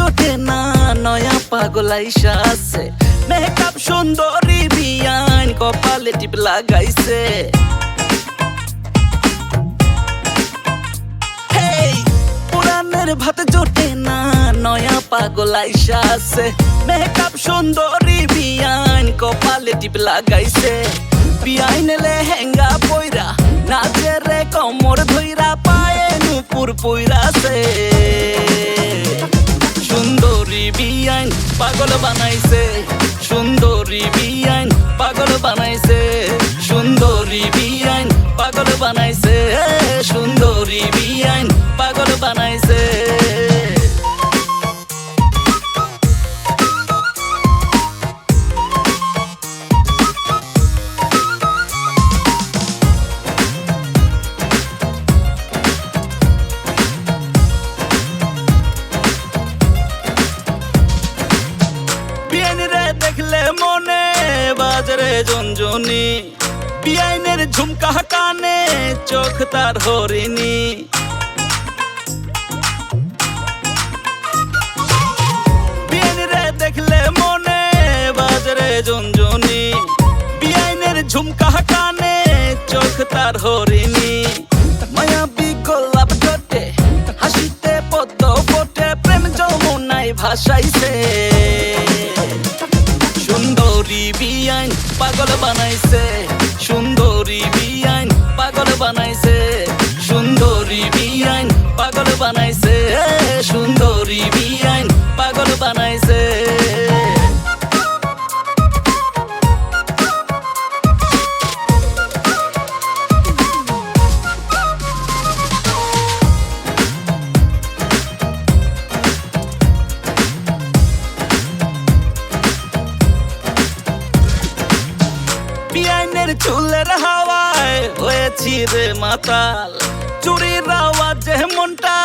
জোটে না, নয়া পাগল আইসা আছে। মেকআপ সুন্দরী বিয়ান, কপালে টিপ লাগাইছে। পুরানের ভাত জোটে না, নয়া পাগল আইসা আছে। মেকআপ সুন্দরী বিয়ান, কপালে টিপ লাগাইছে। বিয়াইন লেহেঙ্গা পইরা নাচে রে কমর ধইরা, পায়ে নুপুর পইরাছে। সুন্দরী বিয়াইন পাগল বানাইছে, সুন্দরী বিয়াইন পাগল বানাইছে। সুন্দরী বিয়াইন পাগল বানাইছে, সুন্দরী বিয়াইন পাগল বানাইছে। বিয়াইনরে দেখলে মনে বাজরে জনজনি, বিয়াইনের ঝুমকা কানে চোখ তার হরিণী। বিয়াইনরে দেখলে মনে বাজরে জনজনি, বিয়াইনের ঝুমকা কানে চোখ তার হরিণী। মায়াবী গোলাপ ঠোঁটে হাসিতে পদ্ম ফোটে, প্রেম যমুনায় ভাসাইছে। সুন্দরী বিয়াইন পাগল বানাইছে, সুন্দরী বিয়াইন পাগল বানাইছে। সুন্দরী বিয়াইন পাগল বানাইছে, সুন্দরী বিয়াইন পাগল বানাইছে। বিয়াইনের চুলের হাওয়ায় হয়েছি রে মাতাল, চুরির আওয়াজে মনটা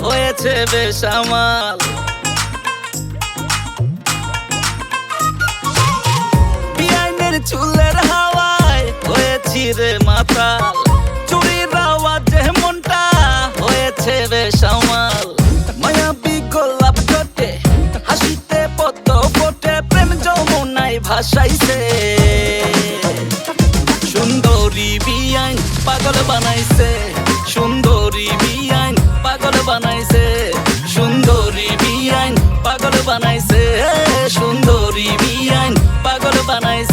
হয়েছে বেসামাল। বিয়াইনের চুলের হাওয়ায় হয়েছি রে মাতাল, চুরির আওয়াজে মনটা হয়েছে বেসামাল। মায়াবী গোলাপ ঠোঁটে হাসিতে পদ্ম ফোটে, প্রেম যমুনায় ভাসাইছে। সুন্দরী বিয়াইন পাগল বানাইছে, সুন্দরী বিয়াইন পাগল বানাইছে। সুন্দরী বিয়াইন পাগল বানাইছে, সুন্দরী বিয়াইন পাগল বানাইছে।